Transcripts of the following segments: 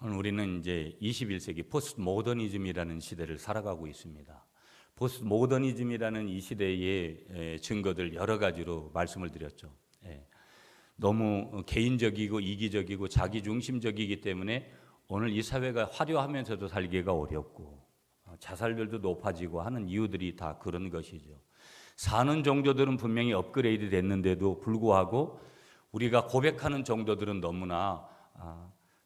우리는 이제 21세기 포스트 모더니즘이라는 시대를 살아가고 있습니다. 포스트 모더니즘이라는 이 시대의 증거들 여러 가지로 말씀을 드렸죠. 너무 개인적이고 이기적이고 자기중심적이기 때문에 오늘 이 사회가 화려하면서도 살기가 어렵고 자살률도 높아지고 하는 이유들이 다 그런 것이죠. 사는 정도들은 분명히 업그레이드 됐는데도 불구하고 우리가 고백하는 정도들은 너무나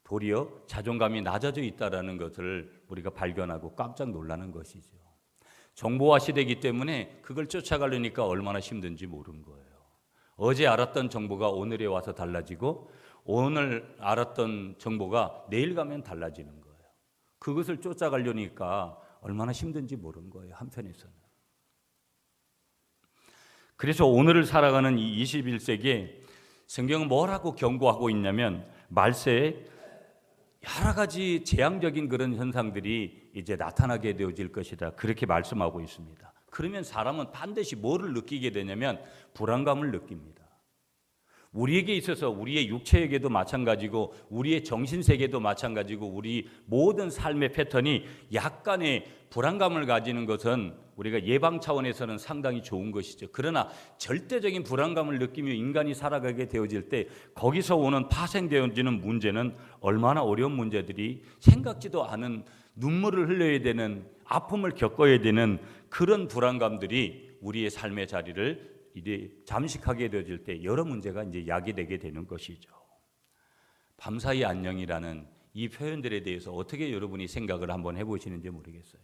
도리어 자존감이 낮아져 있다는 것을 우리가 발견하고 깜짝 놀라는 것이죠. 정보화 시대이기 때문에 그걸 쫓아가려니까 얼마나 힘든지 모르는 거예요. 어제 알았던 정보가 오늘에 와서 달라지고 오늘 알았던 정보가 내일 가면 달라지는 거예요. 그것을 쫓아가려니까 얼마나 힘든지 모르는 거예요, 한편에서는. 그래서 오늘을 살아가는 이 21세기에 성경은 뭐라고 경고하고 있냐면 말세에 여러 가지 재앙적인 그런 현상들이 이제 나타나게 되어질 것이다. 그렇게 말씀하고 있습니다. 그러면 사람은 반드시 뭐를 느끼게 되냐면 불안감을 느낍니다. 우리에게 있어서 우리의 육체에게도 마찬가지고 우리의 정신세계도 마찬가지고 우리 모든 삶의 패턴이 약간의 불안감을 가지는 것은 우리가 예방 차원에서는 상당히 좋은 것이죠. 그러나 절대적인 불안감을 느끼며 인간이 살아가게 되어질 때 거기서 오는 파생되어지는 문제는 얼마나 어려운 문제들이 생각지도 않은 눈물을 흘려야 되는 아픔을 겪어야 되는 그런 불안감들이 우리의 삶의 자리를 이제 잠식하게 되어질 때 여러 문제가 이제 야기되게 되는 것이죠. 밤사이 안녕이라는 이 표현들에 대해서 어떻게 여러분이 생각을 한번 해보시는지 모르겠어요.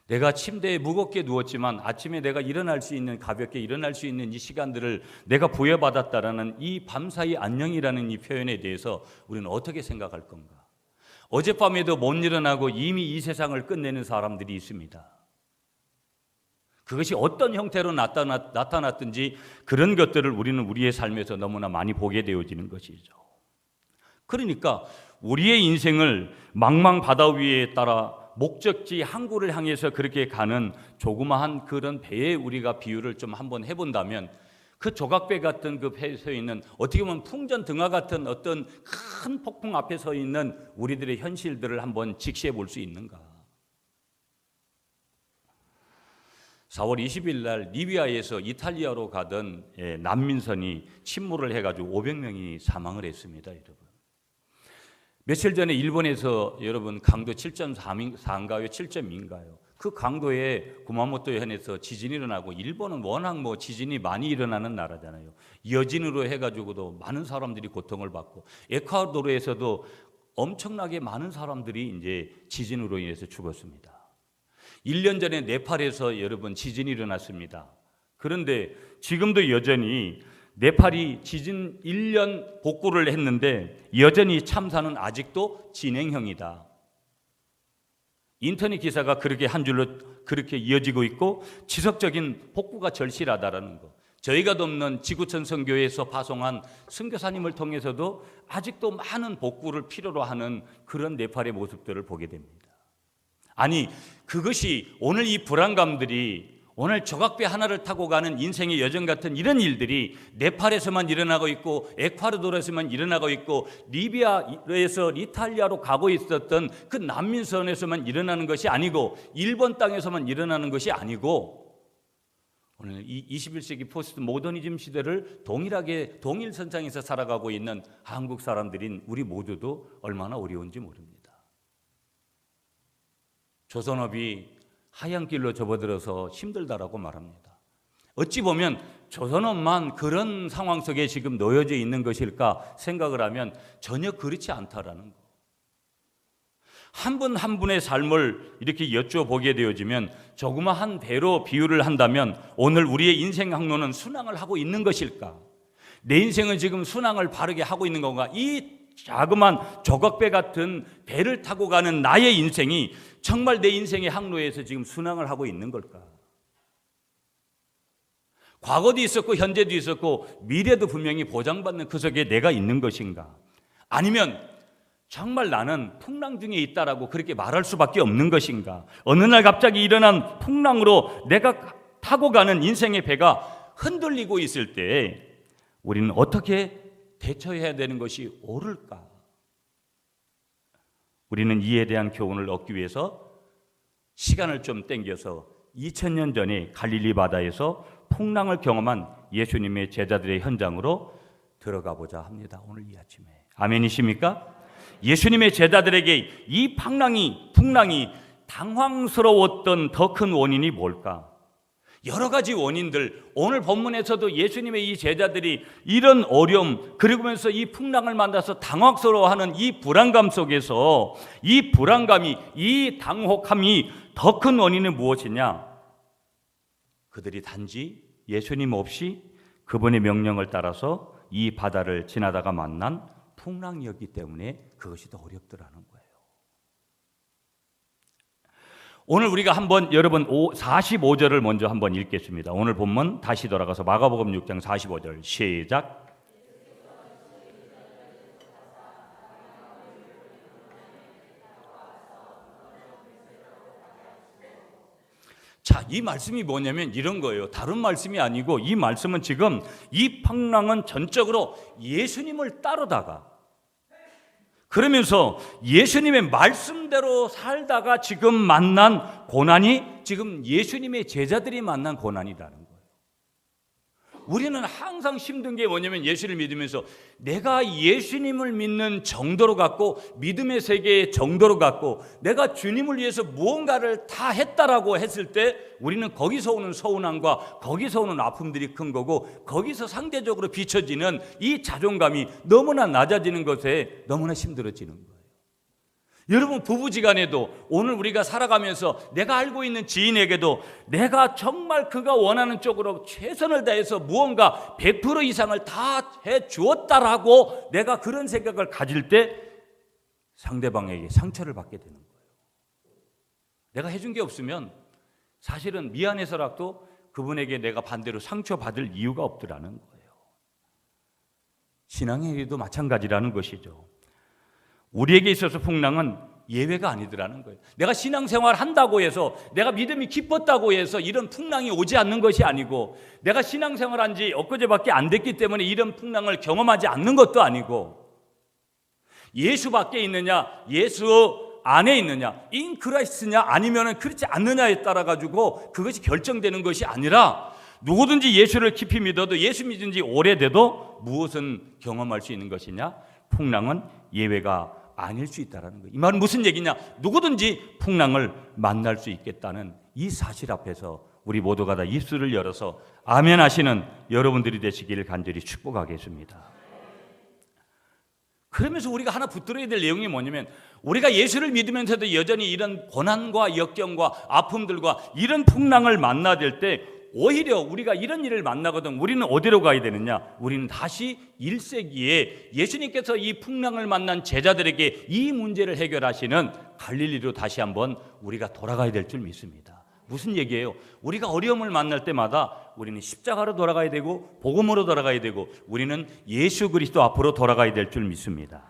내가 침대에 무겁게 누웠지만 아침에 내가 일어날 수 있는 가볍게 일어날 수 있는 이 시간들을 내가 부여받았다라는 이 밤사이 안녕이라는 이 표현에 대해서 우리는 어떻게 생각할 건가? 어젯밤에도 못 일어나고 이미 이 세상을 끝내는 사람들이 있습니다. 그것이 어떤 형태로 나타났든지 그런 것들을 우리는 우리의 삶에서 너무나 많이 보게 되어지는 것이죠. 그러니까 우리의 인생을 망망 바다 위에 따라 목적지 항구를 향해서 그렇게 가는 조그마한 그런 배에 우리가 비유를 좀 한번 해본다면 그 조각배 같은 그 배에 서 있는 어떻게 보면 풍전등화 같은 어떤 큰 폭풍 앞에 서 있는 우리들의 현실들을 한번 직시해 볼 수 있는가? 4월 20일 날 리비아에서 이탈리아로 가던 난민선이 침몰을 해가지고 500명이 사망을 했습니다, 여러분. 며칠 전에 일본에서 여러분 강도 7.4인가요? 7.2인가요? 그 강도에 구마모토 현에서 지진이 일어나고 일본은 워낙 지진이 많이 일어나는 나라잖아요. 여진으로 해가지고도 많은 사람들이 고통을 받고 에콰도르에서도 엄청나게 많은 사람들이 이제 지진으로 인해서 죽었습니다. 1년 전에 네팔에서 여러분 지진이 일어났습니다. 그런데 지금도 여전히 네팔이 지진 1년 복구를 했는데 여전히 참사는 아직도 진행형이다. 인터넷 기사가 그렇게 한 줄로 그렇게 이어지고 있고 지속적인 복구가 절실하다라는 거. 저희가 돕는 지구촌 선교회에서 파송한 선교사님을 통해서도 아직도 많은 복구를 필요로 하는 그런 네팔의 모습들을 보게 됩니다. 아니, 그것이 오늘 이 불안감들이 오늘 조각배 하나를 타고 가는 인생의 여정 같은 이런 일들이 네팔에서만 일어나고 있고 에콰도르에서만 일어나고 있고 리비아에서 이탈리아로 가고 있었던 그 난민선에서만 일어나는 것이 아니고 일본 땅에서만 일어나는 것이 아니고 오늘 이 21세기 포스트 모더니즘 시대를 동일하게 동일선상에서 살아가고 있는 한국 사람들인 우리 모두도 얼마나 어려운지 모릅니다. 조선업이 하얀 길로 접어들어서 힘들다라고 말합니다. 어찌 보면 조선업만 그런 상황 속에 지금 놓여져 있는 것일까 생각을 하면 전혀 그렇지 않다라는 거. 한 분 한 분의 삶을 이렇게 여쭤보게 되어지면 조그마한 배로 비유를 한다면 오늘 우리의 인생 항로는 순항을 하고 있는 것일까? 내 인생은 지금 순항을 바르게 하고 있는 건가? 이 자그마한 조각배 같은 배를 타고 가는 나의 인생이 정말 내 인생의 항로에서 지금 순항을 하고 있는 걸까? 과거도 있었고 현재도 있었고 미래도 분명히 보장받는 그 속에 내가 있는 것인가? 아니면 정말 나는 풍랑 중에 있다라고 그렇게 말할 수밖에 없는 것인가? 어느 날 갑자기 일어난 풍랑으로 내가 타고 가는 인생의 배가 흔들리고 있을 때 우리는 어떻게 대처해야 되는 것이 옳을까? 우리는 이에 대한 교훈을 얻기 위해서 시간을 좀 땡겨서 2000년 전에 갈릴리 바다에서 풍랑을 경험한 예수님의 제자들의 현장으로 들어가 보자 합니다. 오늘 이 아침에. 아멘이십니까? 예수님의 제자들에게 이 풍랑이 당황스러웠던 더 큰 원인이 뭘까? 여러 가지 원인들, 오늘 본문에서도 예수님의 이 제자들이 이런 어려움, 그러면서 이 풍랑을 만나서 당황스러워하는 이 불안감 속에서 이 불안감이, 이 당혹함이 더 큰 원인은 무엇이냐? 그들이 단지 예수님 없이 그분의 명령을 따라서 이 바다를 지나다가 만난 풍랑이었기 때문에 그것이 더 어렵더라는 거예요. 오늘 우리가 한번 여러분 45절을 먼저 한번 읽겠습니다. 오늘 본문 다시 돌아가서 마가복음 6장 45절 시작. 자, 이 말씀이 뭐냐면 이런 거예요. 다른 말씀이 아니고 이 말씀은 지금 이 풍랑은 전적으로 예수님을 따르다가 그러면서 예수님의 말씀대로 살다가 지금 만난 고난이 지금 예수님의 제자들이 만난 고난이라는 거예요. 우리는 항상 힘든 게 뭐냐면 예수를 믿으면서 내가 예수님을 믿는 정도로 갖고 믿음의 세계의 정도로 갖고 내가 주님을 위해서 무언가를 다 했다라고 했을 때 우리는 거기서 오는 서운함과 거기서 오는 아픔들이 큰 거고 거기서 상대적으로 비춰지는 이 자존감이 너무나 낮아지는 것에 너무나 힘들어지는 거예요. 여러분 부부지간에도 오늘 우리가 살아가면서 내가 알고 있는 지인에게도 내가 정말 그가 원하는 쪽으로 최선을 다해서 무언가 100% 이상을 다 해주었다라고 내가 그런 생각을 가질 때 상대방에게 상처를 받게 되는 거예요. 내가 해준 게 없으면 사실은 미안해서라도 그분에게 내가 반대로 상처받을 이유가 없더라는 거예요. 신앙에도 마찬가지라는 것이죠. 우리에게 있어서 풍랑은 예외가 아니더라는 거예요. 내가 신앙생활 한다고 해서 내가 믿음이 깊었다고 해서 이런 풍랑이 오지 않는 것이 아니고 내가 신앙생활 한 지 엊그제밖에 안 됐기 때문에 이런 풍랑을 경험하지 않는 것도 아니고 예수 밖에 있느냐 예수 안에 있느냐 인 크라이스트냐 아니면 그렇지 않느냐에 따라 가지고 그것이 결정되는 것이 아니라 누구든지 예수를 깊이 믿어도 예수 믿은 지 오래돼도 무엇은 경험할 수 있는 것이냐? 풍랑은 예외가 아닐 수 있다는 거예요. 이 말은 무슨 얘기냐? 누구든지 풍랑을 만날 수 있겠다는 이 사실 앞에서 우리 모두가 다 입술을 열어서 아멘 하시는 여러분들이 되시기를 간절히 축복하겠습니다. 그러면서 우리가 하나 붙들어야 될 내용이 뭐냐면 우리가 예수를 믿으면서도 여전히 이런 고난과 역경과 아픔들과 이런 풍랑을 만나될 때 오히려 우리가 이런 일을 만나거든 우리는 어디로 가야 되느냐? 우리는 다시 1세기에 예수님께서 이 풍랑을 만난 제자들에게 이 문제를 해결하시는 갈릴리로 다시 한번 우리가 돌아가야 될 줄 믿습니다. 무슨 얘기예요? 우리가 어려움을 만날 때마다 우리는 십자가로 돌아가야 되고 복음으로 돌아가야 되고 우리는 예수 그리스도 앞으로 돌아가야 될 줄 믿습니다.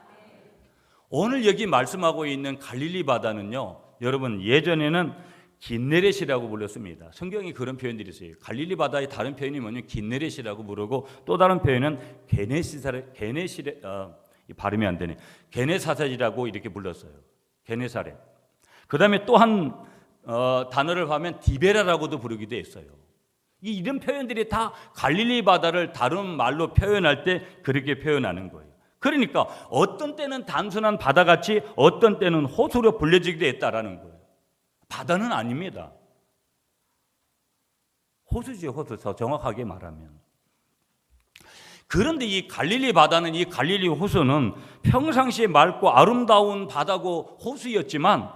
오늘 여기 말씀하고 있는 갈릴리 바다는요, 여러분 예전에는 긴네렛이라고 불렀습니다. 성경에 그런 표현들이 있어요. 갈릴리 바다의 다른 표현이 뭐냐면 긴네렛이라고 부르고 또 다른 표현은 발음이 안 되네. 게네사렛이라고 이렇게 불렀어요. 게네사렛. 그 다음에 또 한 단어를 하면 디베라라고도 부르기도 했어요. 이런 표현들이 다 갈릴리 바다를 다른 말로 표현할 때 그렇게 표현하는 거예요. 그러니까 어떤 때는 단순한 바다같이 어떤 때는 호수로 불려지기도 했다라는 거예요. 바다는 아닙니다. 호수죠, 호수. 더 정확하게 말하면. 그런데 이 갈릴리 바다는 이 갈릴리 호수는 평상시에 맑고 아름다운 바다고 호수였지만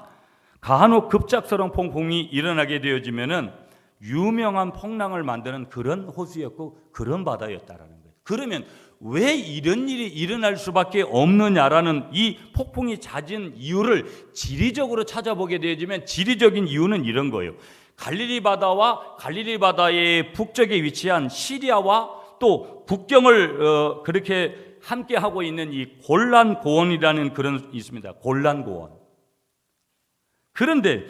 간혹 급작스러운 폭풍이 일어나게 되어지면은 유명한 풍랑을 만드는 그런 호수였고 그런 바다였다라는 거예요. 그러면 왜 이런 일이 일어날 수밖에 없느냐라는 이 폭풍이 잦은 이유를 지리적으로 찾아보게 되어지면 지리적인 이유는 이런 거예요. 갈릴리 바다와 갈릴리 바다의 북쪽에 위치한 시리아와 또 국경을 그렇게 함께 하고 있는 이 골란 고원이라는 그런 있습니다. 골란 고원. 그런데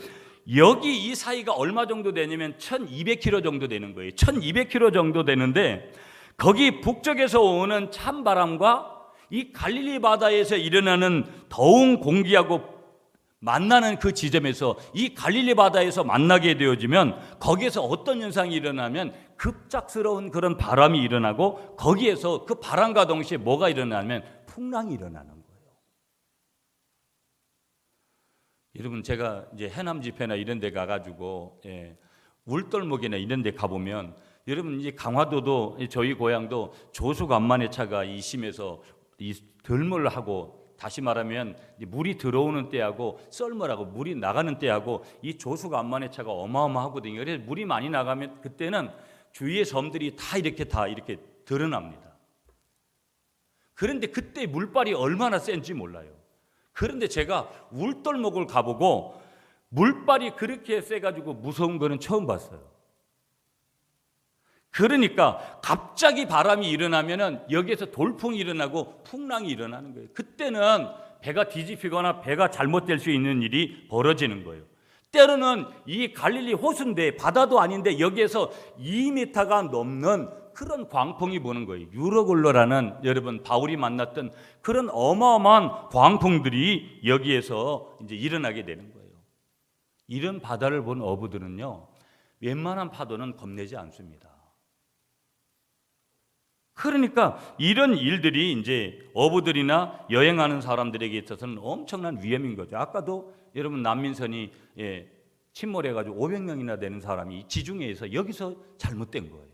여기 이 사이가 얼마 정도 되냐면 1200km 정도 되는 거예요. 1200km 정도 되는데 거기 북쪽에서 오는 찬바람과 이 갈릴리 바다에서 일어나는 더운 공기하고 만나는 그 지점에서 이 갈릴리 바다에서 만나게 되어지면 거기에서 어떤 현상이 일어나면 급작스러운 그런 바람이 일어나고 거기에서 그 바람과 동시에 뭐가 일어나면 풍랑이 일어나는 거예요. 여러분 제가 이제 해남 집회나 이런 데 가가지고 울돌목이나 이런 데 가보면 여러분 이제 강화도도 저희 고향도 조수간만의 차가 이 심해서 이 들물 하고 다시 말하면 물이 들어오는 때하고 썰물하고 물이 나가는 때하고 이 조수간만의 차가 어마어마하거든요. 그래서 물이 많이 나가면 그때는 주위의 섬들이 다 이렇게 드러납니다. 그런데 그때 물발이 얼마나 센지 몰라요. 그런데 제가 울돌목을 가보고 물발이 그렇게 세가지고 무서운 거는 처음 봤어요. 그러니까 갑자기 바람이 일어나면은 여기에서 돌풍이 일어나고 풍랑이 일어나는 거예요. 그때는 배가 뒤집히거나 배가 잘못될 수 있는 일이 벌어지는 거예요. 때로는 이 갈릴리 호수인데 바다도 아닌데 여기에서 2m가 넘는 그런 광풍이 부는 거예요. 유로굴로라는 여러분 바울이 만났던 그런 어마어마한 광풍들이 여기에서 이제 일어나게 되는 거예요. 이런 바다를 본 어부들은요, 웬만한 파도는 겁내지 않습니다. 그러니까 이런 일들이 이제 어부들이나 여행하는 사람들에게 있어서는 엄청난 위험인 거죠. 아까도 여러분 난민선이 침몰해가지고 500명이나 되는 사람이 지중해에서 여기서 잘못된 거예요.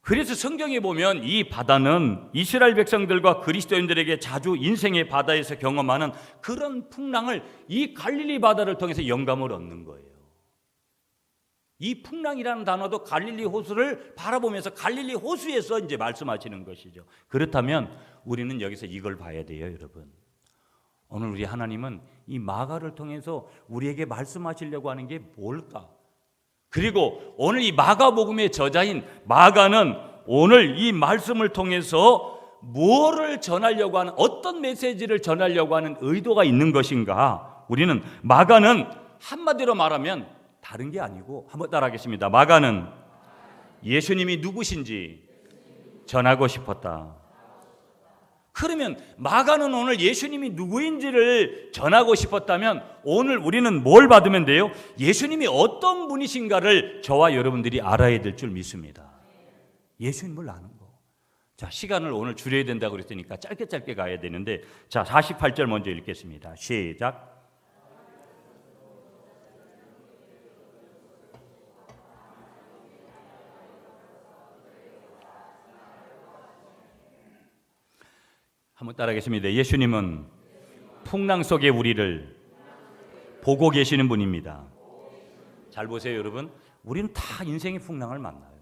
그래서 성경에 보면 이 바다는 이스라엘 백성들과 그리스도인들에게 자주 인생의 바다에서 경험하는 그런 풍랑을 이 갈릴리 바다를 통해서 영감을 얻는 거예요. 이 풍랑이라는 단어도 갈릴리 호수를 바라보면서 갈릴리 호수에서 이제 말씀하시는 것이죠. 그렇다면 우리는 여기서 이걸 봐야 돼요, 여러분. 오늘 우리 하나님은 이 마가를 통해서 우리에게 말씀하시려고 하는 게 뭘까? 그리고 오늘 이 마가복음의 저자인 마가는 오늘 이 말씀을 통해서 뭐를 전하려고 하는, 어떤 메시지를 전하려고 하는 의도가 있는 것인가? 우리는 마가는 한마디로 말하면 다른 게 아니고, 한번 따라하겠습니다. 마가는 예수님이 누구신지 전하고 싶었다. 그러면 마가는 오늘 예수님이 누구인지를 전하고 싶었다면 오늘 우리는 뭘 받으면 돼요? 예수님이 어떤 분이신가를 저와 여러분들이 알아야 될 줄 믿습니다. 예수님을 아는 거. 자, 시간을 오늘 줄여야 된다고 그랬으니까 짧게 가야 되는데, 자, 48절 먼저 읽겠습니다. 시작. 한번 따라하겠습니다. 예수님은 풍랑 속의 우리를 보고 계시는 분입니다. 잘 보세요, 여러분. 우리는 다 인생의 풍랑을 만나요.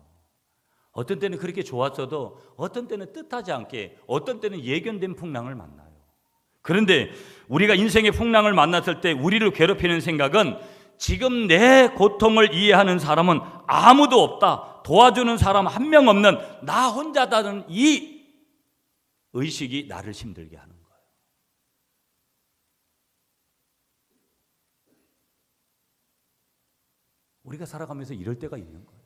어떤 때는 그렇게 좋았어도 어떤 때는 뜻하지 않게, 어떤 때는 예견된 풍랑을 만나요. 그런데 우리가 인생의 풍랑을 만났을 때 우리를 괴롭히는 생각은 지금 내 고통을 이해하는 사람은 아무도 없다, 도와주는 사람 한 명 없는 나 혼자다는 이 의식이 나를 힘들게 하는 거예요. 우리가 살아가면서 이럴 때가 있는 거예요.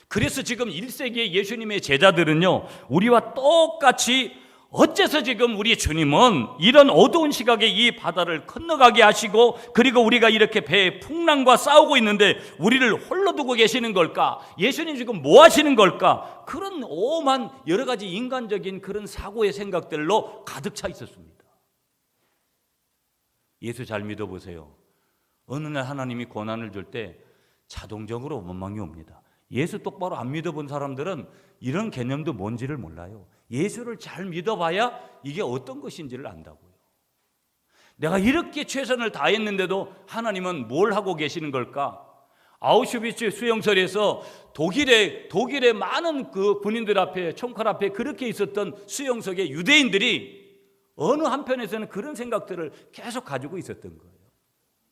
그래서 지금 1세기의 예수님의 제자들은요, 우리와 똑같이 어째서 지금 우리 주님은 이런 어두운 시각에 이 바다를 건너가게 하시고, 그리고 우리가 이렇게 배의 풍랑과 싸우고 있는데 우리를 홀로 두고 계시는 걸까? 예수님 지금 뭐 하시는 걸까? 그런 오만 여러 가지 인간적인 그런 사고의 생각들로 가득 차 있었습니다. 예수 잘 믿어보세요. 어느 날 하나님이 고난을 줄 때 자동적으로 원망이 옵니다. 예수 똑바로 안 믿어본 사람들은 이런 개념도 뭔지를 몰라요. 예수를 잘 믿어봐야 이게 어떤 것인지를 안다고요. 내가 이렇게 최선을 다했는데도 하나님은 뭘 하고 계시는 걸까? 아우슈비츠 수용소에서 독일의 많은 그 군인들 앞에, 총칼 앞에 그렇게 있었던 수용소의 유대인들이 어느 한편에서는 그런 생각들을 계속 가지고 있었던 거예요.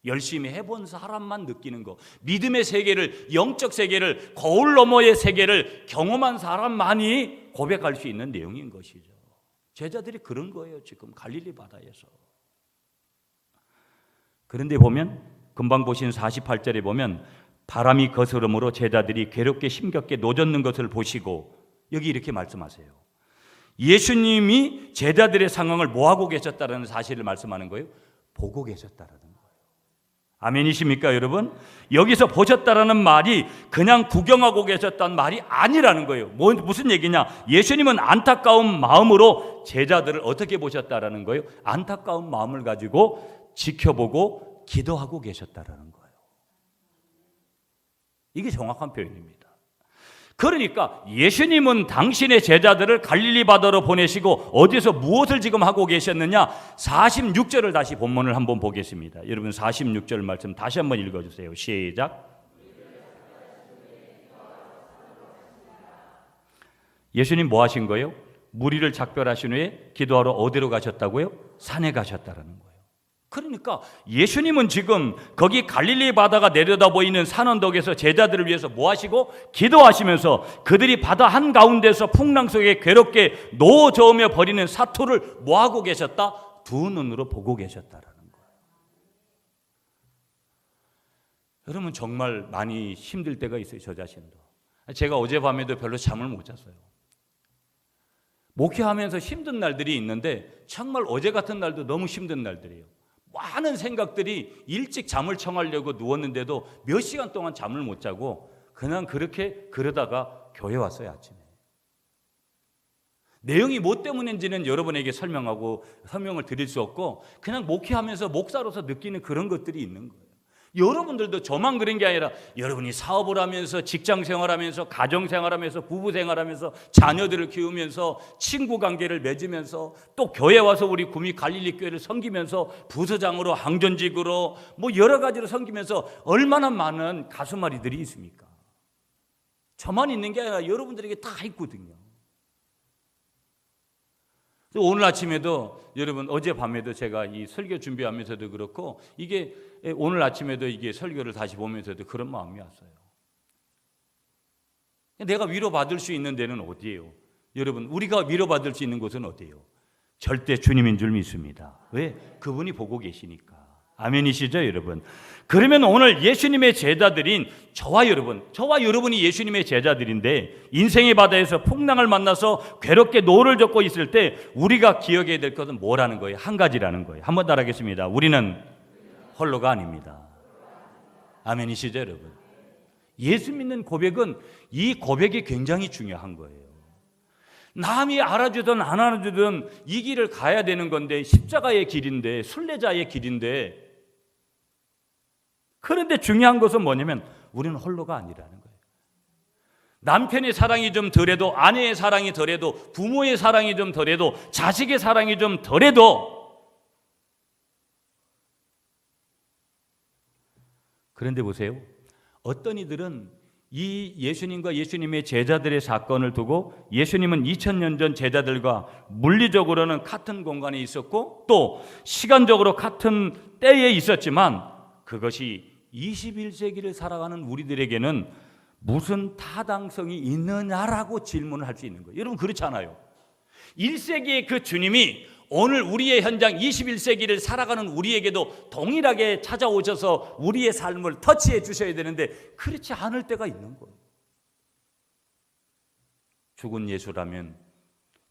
열심히 해본 사람만 느끼는 거, 믿음의 세계를, 영적 세계를, 거울 너머의 세계를 경험한 사람만이 고백할 수 있는 내용인 것이죠. 제자들이 그런 거예요, 지금 갈릴리 바다에서. 그런데 보면 금방 보신 48절에 보면 바람이 거스름으로 제자들이 괴롭게 힘겹게 노젓는 것을 보시고, 여기 이렇게 말씀하세요. 예수님이 제자들의 상황을 뭐하고 계셨다는 사실을 말씀하는 거예요. 보고 계셨다라는 거예요. 아멘이십니까 여러분? 여기서 보셨다라는 말이 그냥 구경하고 계셨다는 말이 아니라는 거예요. 무슨 얘기냐? 예수님은 안타까운 마음으로 제자들을 어떻게 보셨다라는 거예요? 안타까운 마음을 가지고 지켜보고 기도하고 계셨다라는 거예요. 이게 정확한 표현입니다. 그러니까 예수님은 당신의 제자들을 갈릴리 바다로 보내시고 어디서 무엇을 지금 하고 계셨느냐? 46절을 다시 본문을 한번 보겠습니다. 여러분 46절 말씀 다시 한번 읽어주세요. 시작. 예수님 뭐 하신 거예요? 무리를 작별하신 후에 기도하러 어디로 가셨다고요? 산에 가셨다라는 거예요. 그러니까 예수님은 지금 거기 갈릴리 바다가 내려다 보이는 산 언덕에서 제자들을 위해서 뭐 하시고 기도하시면서 그들이 바다 한가운데서 풍랑 속에 괴롭게 노저으며 버리는 사투를 뭐 하고 계셨다? 두 눈으로 보고 계셨다라는 거예요. 여러분 정말 많이 힘들 때가 있어요. 저 자신도. 제가 어젯밤에도 별로 잠을 못 잤어요. 목회하면서 힘든 날들이 있는데 정말 어제 같은 날도 너무 힘든 날들이에요. 많은 생각들이 일찍 잠을 청하려고 누웠는데도 몇 시간 동안 잠을 못 자고 그냥 그렇게 그러다가 교회 왔어요. 아침에. 내용이 뭐 때문인지는 여러분에게 설명을 드릴 수 없고 그냥 목회하면서 목사로서 느끼는 그런 것들이 있는 거예요. 여러분들도 저만 그런 게 아니라 여러분이 사업을 하면서 직장 생활하면서 가정 생활하면서 부부 생활하면서 자녀들을 키우면서 친구 관계를 맺으면서 또 교회 와서 우리 구미 갈릴리 교회를 섬기면서 부서장으로 항전직으로 뭐 여러 가지로 섬기면서 얼마나 많은 가수마리들이 있습니까? 저만 있는 게 아니라 여러분들에게 다 있거든요. 오늘 아침에도 여러분 어젯밤에도 제가 이 설교 준비하면서도 그렇고 이게 오늘 아침에도 이게 설교를 다시 보면서도 그런 마음이 왔어요. 내가 위로받을 수 있는 데는 어디예요? 여러분 우리가 위로받을 수 있는 곳은 어디예요? 절대 주님인 줄 믿습니다. 왜? 그분이 보고 계시니까. 아멘이시죠 여러분? 그러면 오늘 예수님의 제자들인 저와 여러분이 예수님의 제자들인데 인생의 바다에서 풍랑을 만나서 괴롭게 노를 젓고 있을 때 우리가 기억해야 될 것은 뭐라는 거예요? 한 가지라는 거예요. 한번 따라하겠습니다. 우리는 홀로가 아닙니다. 아멘이시죠 여러분? 예수 믿는 고백은 이 고백이 굉장히 중요한 거예요. 남이 알아주든 안 알아주든 이 길을 가야 되는 건데 십자가의 길인데 순례자의 길인데 그런데 중요한 것은 뭐냐면 우리는 홀로가 아니라는 거예요. 남편의 사랑이 좀 덜해도 아내의 사랑이 덜해도 부모의 사랑이 좀 덜해도 자식의 사랑이 좀 덜해도 그런데 보세요. 어떤 이들은 이 예수님과 예수님의 제자들의 사건을 두고 예수님은 2000년 전 제자들과 물리적으로는 같은 공간에 있었고 또 시간적으로 같은 때에 있었지만 그것이 21세기를 살아가는 우리들에게는 무슨 타당성이 있느냐라고 질문을 할 수 있는 거예요. 여러분 그렇지 않아요? 1세기의 그 주님이 오늘 우리의 현장 21세기를 살아가는 우리에게도 동일하게 찾아오셔서 우리의 삶을 터치해 주셔야 되는데 그렇지 않을 때가 있는 거예요. 죽은 예수라면,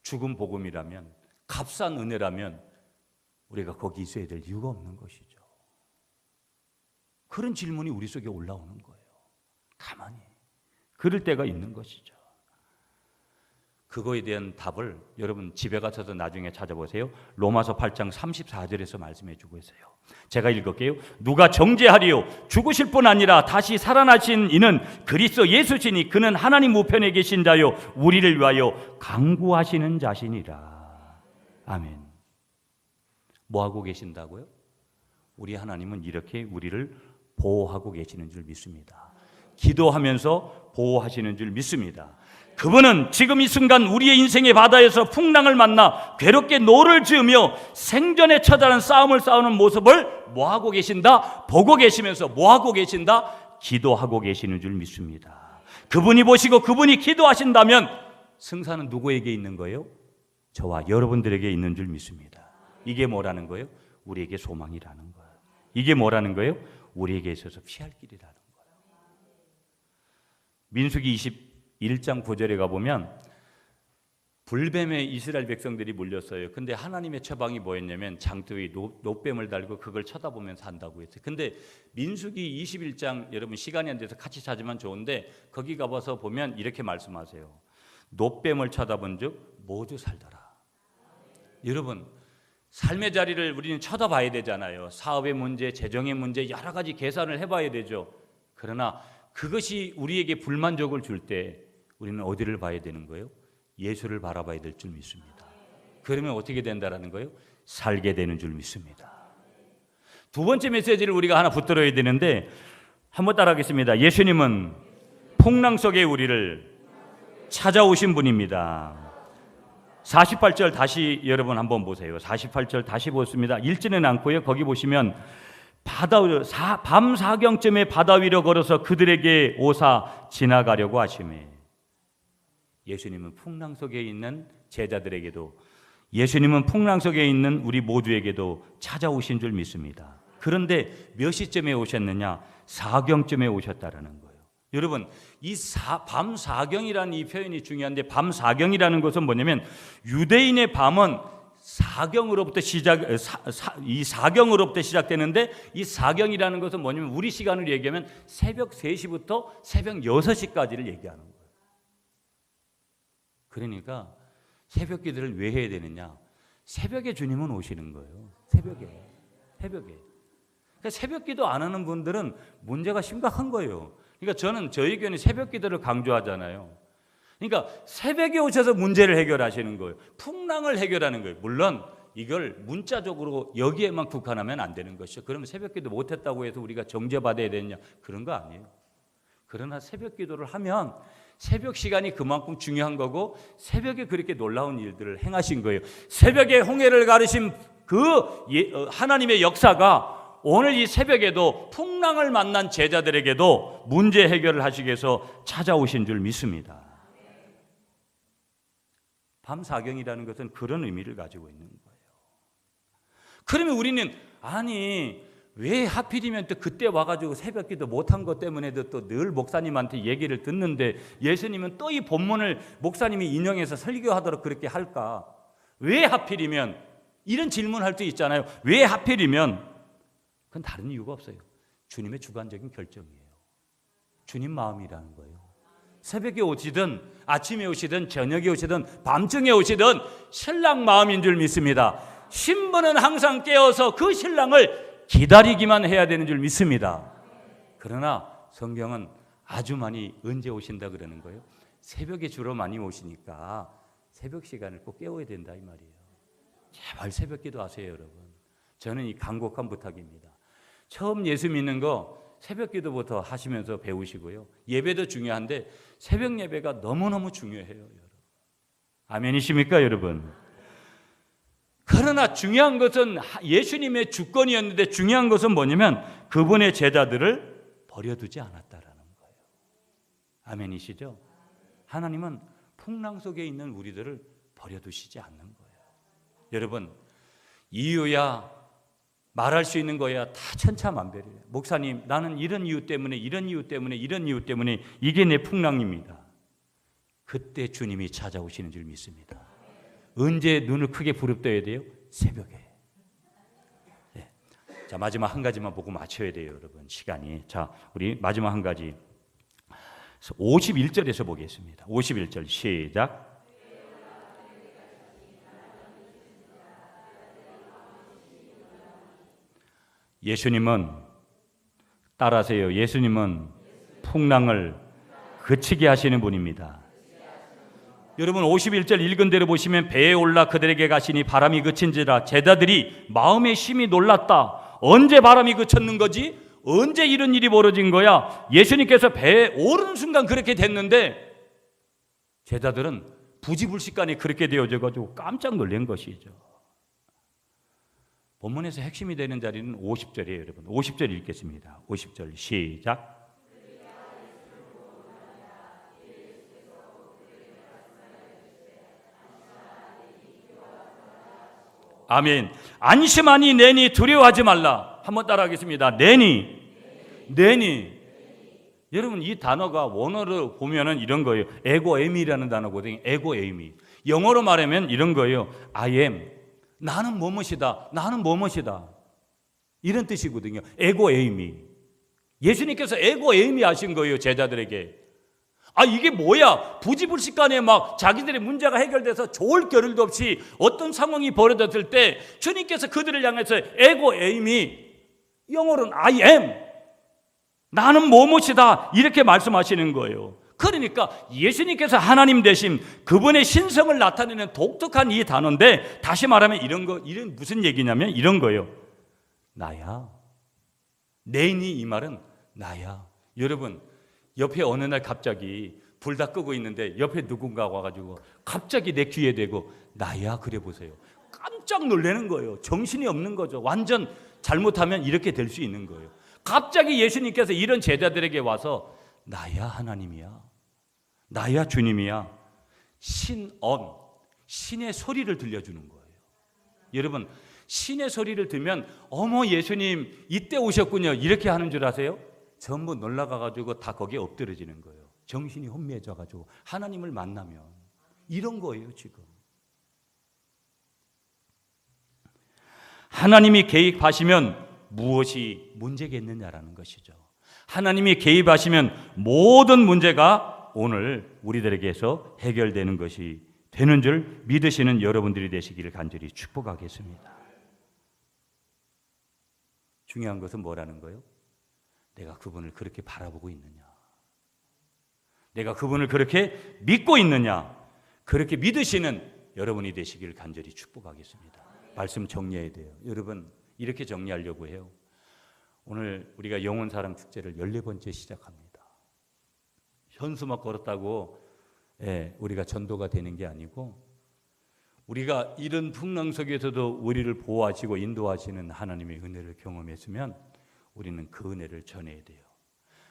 죽은 복음이라면, 값싼 은혜라면 우리가 거기 있어야 될 이유가 없는 것이죠. 그런 질문이 우리 속에 올라오는 거예요. 가만히. 그럴 때가 있는 것이죠. 그거에 대한 답을 여러분 집에 가셔서 나중에 찾아보세요. 로마서 8장 34절에서 말씀해 주고 있어요. 제가 읽을게요. 누가 정죄하리요? 죽으실 뿐 아니라 다시 살아나신 이는 그리스도 예수시니 그는 하나님 우편에 계신 자요 우리를 위하여 강구하시는 자시니라. 아멘. 뭐 하고 계신다고요? 우리 하나님은 이렇게 우리를 보호하고 계시는 줄 믿습니다. 기도하면서 보호하시는 줄 믿습니다. 그분은 지금 이 순간 우리의 인생의 바다에서 풍랑을 만나 괴롭게 노를 지으며 생존에 처절한 싸움을 싸우는 모습을 뭐하고 계신다? 보고 계시면서 뭐하고 계신다? 기도하고 계시는 줄 믿습니다. 그분이 보시고 그분이 기도하신다면 승산은 누구에게 있는 거예요? 저와 여러분들에게 있는 줄 믿습니다. 이게 뭐라는 거예요? 우리에게 소망이라는 거예요. 이게 뭐라는 거예요? 우리에게 있어서 피할 길이라는 거예요. 민수기 21장 9절에 가보면 불뱀에 이스라엘 백성들이 물렸어요. 근데 하나님의 처방이 뭐였냐면 장대 위에 놋뱀을 달고 그걸 쳐다보면서 한다고 했어요. 근데 민수기 21장 여러분 시간이 안 돼서 같이 찾으면 좋은데 거기 가봐서 보면 이렇게 말씀하세요. 놋뱀을 쳐다본 즉 모두 살더라. 여러분 삶의 자리를 우리는 쳐다봐야 되잖아요. 사업의 문제, 재정의 문제 여러 가지 계산을 해봐야 되죠. 그러나 그것이 우리에게 불만족을 줄 때 우리는 어디를 봐야 되는 거예요? 예수를 바라봐야 될 줄 믿습니다. 그러면 어떻게 된다라는 거예요? 살게 되는 줄 믿습니다. 두 번째 메시지를 우리가 하나 붙들어야 되는데 한번 따라하겠습니다. 예수님은 풍랑 속에 우리를 찾아오신 분입니다. 48절 다시 여러분 한번 보세요. 48절 다시 보습니다. 읽지는 않고요. 거기 보시면 밤 사경쯤에 바다 위로 걸어서 그들에게 오사 지나가려고 하시매. 예수님은 풍랑 속에 있는 제자들에게도 예수님은 풍랑 속에 있는 우리 모두에게도 찾아오신 줄 믿습니다. 그런데 몇 시쯤에 오셨느냐? 사경쯤에 오셨다라는 거예요. 여러분 이 밤 사경이라는 이 표현이 중요한데 밤 사경이라는 것은 뭐냐면 유대인의 밤은 사경으로부터 이 사경으로부터 시작되는데 이 사경이라는 것은 뭐냐면 우리 시간으로 얘기하면 새벽 3시부터 새벽 6시까지를 얘기하는 거예요. 그러니까 새벽 기도를 왜 해야 되느냐? 새벽에 주님은 오시는 거예요. 새벽에. 그러니까 새벽 기도 안 하는 분들은 문제가 심각한 거예요. 그러니까 저는 저희 교회는 새벽 기도를 강조하잖아요. 그러니까 새벽에 오셔서 문제를 해결하시는 거예요. 풍랑을 해결하는 거예요. 물론 이걸 문자적으로 여기에만 국한하면 안 되는 것이죠. 그러면 새벽 기도 못했다고 해서 우리가 정죄받아야 되느냐? 그런 거 아니에요. 그러나 새벽 기도를 하면 새벽 시간이 그만큼 중요한 거고 새벽에 그렇게 놀라운 일들을 행하신 거예요. 새벽에 홍해를 가르신 그 하나님의 역사가 오늘 이 새벽에도 풍랑을 만난 제자들에게도 문제 해결을 하시기 위해서 찾아오신 줄 믿습니다. 밤 사경이라는 것은 그런 의미를 가지고 있는 거예요. 그러면 우리는 아니 왜 하필이면 또 그때 와가지고 새벽기도 못한 것 때문에도 또 늘 목사님한테 얘기를 듣는데 예수님은 또 이 본문을 목사님이 인용해서 설교하도록 그렇게 할까? 왜 하필이면? 이런 질문할 수 있잖아요. 왜 하필이면? 그건 다른 이유가 없어요. 주님의 주관적인 결정이에요. 주님 마음이라는 거예요. 새벽에 오시든 아침에 오시든 저녁에 오시든 밤중에 오시든 신랑 마음인 줄 믿습니다. 신부는 항상 깨어서 그 신랑을 기다리기만 해야 되는 줄 믿습니다. 그러나 성경은 아주 많이 언제 오신다 그러는 거예요? 새벽에 주로 많이 오시니까 새벽 시간을 꼭 깨워야 된다 이 말이에요. 제발 새벽 기도하세요 여러분. 저는 이 간곡한 부탁입니다. 처음 예수 믿는 거 새벽 기도부터 하시면서 배우시고요. 예배도 중요한데 새벽 예배가 너무너무 중요해요 여러분. 아멘이십니까 여러분? 그러나 중요한 것은 예수님의 주권이었는데 중요한 것은 뭐냐면 그분의 제자들을 버려두지 않았다라는 거예요. 아멘이시죠? 하나님은 풍랑 속에 있는 우리들을 버려두시지 않는 거예요. 여러분 이유야 말할 수 있는 거야 다 천차만별이에요. 목사님 나는 이런 이유 때문에 이게 내 풍랑입니다. 그때 주님이 찾아오시는 줄 믿습니다. 언제 눈을 크게 부릅떠야 돼요? 새벽에. 네. 자 마지막 한 가지만 보고 마쳐야 돼요 여러분 시간이. 자 우리 마지막 한 가지 51절에서 보겠습니다. 51절 시작. 예수님은 따라하세요. 예수님은 풍랑을 그치게 하시는 분입니다. 여러분 51절 읽은 대로 보시면 배에 올라 그들에게 가시니 바람이 그친지라 제자들이 마음에 심히 놀랐다. 언제 바람이 그쳤는 거지? 언제 이런 일이 벌어진 거야? 예수님께서 배에 오르는 순간 그렇게 됐는데 제자들은 부지불식간에 그렇게 되어져가지고 깜짝 놀란 것이죠. 본문에서 핵심이 되는 자리는 50절이에요 여러분. 50절 읽겠습니다. 50절 시작. 아멘. 안심하니 내니 두려워하지 말라. 한번 따라하겠습니다. 내니 여러분 이 단어가 원어로 보면은 이런 거예요. 에고에미라는 단어거든요. 에고에미. 영어로 말하면 이런 거예요. I am. 나는 뭐뭇이다. 나는 뭐뭇이다. 이런 뜻이거든요. 에고에미. 예수님께서 에고에미 하신 거예요. 제자들에게. 아 이게 뭐야? 부지불식간에 막 자기들의 문제가 해결돼서 좋을 겨를도 없이 어떤 상황이 벌어졌을 때 주님께서 그들을 향해서 에고에미, 영어로는 I am, 나는 뭐뭇이다 이렇게 말씀하시는 거예요. 그러니까 예수님께서 하나님 되심, 그분의 신성을 나타내는 독특한 이 단어인데, 다시 말하면 이런 무슨 얘기냐면 이런 거예요. 나야. 내니 이 말은 나야. 여러분 옆에 어느 날 갑자기 불 다 끄고 있는데 옆에 누군가가 와가지고 갑자기 내 귀에 대고 나야 그래 보세요. 깜짝 놀라는 거예요. 정신이 없는 거죠. 완전 잘못하면 이렇게 될 수 있는 거예요. 갑자기 예수님께서 이런 제자들에게 와서 나야 하나님이야, 나야 주님이야, 신언, 신의 소리를 들려주는 거예요. 여러분 신의 소리를 들으면 어머 예수님 이때 오셨군요 이렇게 하는 줄 아세요? 전부 놀라가지고 다 거기에 엎드려지는 거예요. 정신이 혼미해져가지고 하나님을 만나면 이런 거예요. 지금 하나님이 개입하시면 무엇이 문제겠느냐라는 것이죠. 하나님이 개입하시면 모든 문제가 오늘 우리들에게서 해결되는 것이 되는 줄 믿으시는 여러분들이 되시기를 간절히 축복하겠습니다. 중요한 것은 뭐라는 거예요? 내가 그분을 그렇게 바라보고 있느냐, 내가 그분을 그렇게 믿고 있느냐, 그렇게 믿으시는 여러분이 되시기를 간절히 축복하겠습니다. 말씀 정리해야 돼요. 여러분 이렇게 정리하려고 해요. 오늘 우리가 영혼사랑 축제를 14번째 시작합니다. 현수막 걸었다고 우리가 전도가 되는 게 아니고, 우리가 이런 풍랑 속에서도 우리를 보호하시고 인도하시는 하나님의 은혜를 경험했으면 우리는 그 은혜를 전해야 돼요.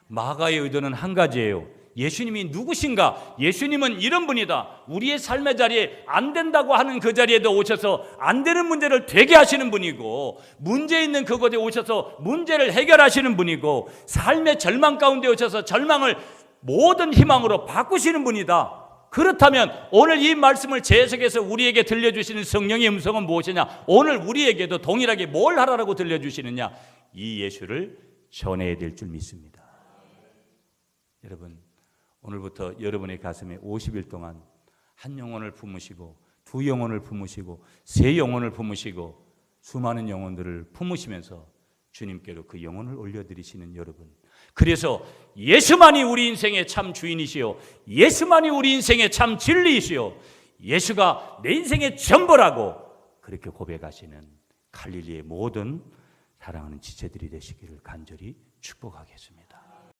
마가의 의도는 한 가지예요. 예수님이 누구신가? 예수님은 이런 분이다. 우리의 삶의 자리에 안 된다고 하는 그 자리에도 오셔서 안 되는 문제를 되게 하시는 분이고, 문제 있는 그곳에 오셔서 문제를 해결하시는 분이고, 삶의 절망 가운데 오셔서 절망을 모든 희망으로 바꾸시는 분이다. 그렇다면 오늘 이 말씀을 재해석해서 우리에게 들려주시는 성령의 음성은 무엇이냐? 오늘 우리에게도 동일하게 뭘 하라고 들려주시느냐? 이 예수를 전해야 될 줄 믿습니다. 여러분 오늘부터 여러분의 가슴에 50일 동안 한 영혼을 품으시고, 두 영혼을 품으시고, 세 영혼을 품으시고, 수많은 영혼들을 품으시면서 주님께로 그 영혼을 올려드리시는 여러분, 그래서 예수만이 우리 인생의 참 주인이시요, 예수만이 우리 인생의 참 진리이시요, 예수가 내 인생의 전부라고 그렇게 고백하시는 갈릴리의 모든 사랑하는 지체들이 되시기를 간절히 축복하겠습니다.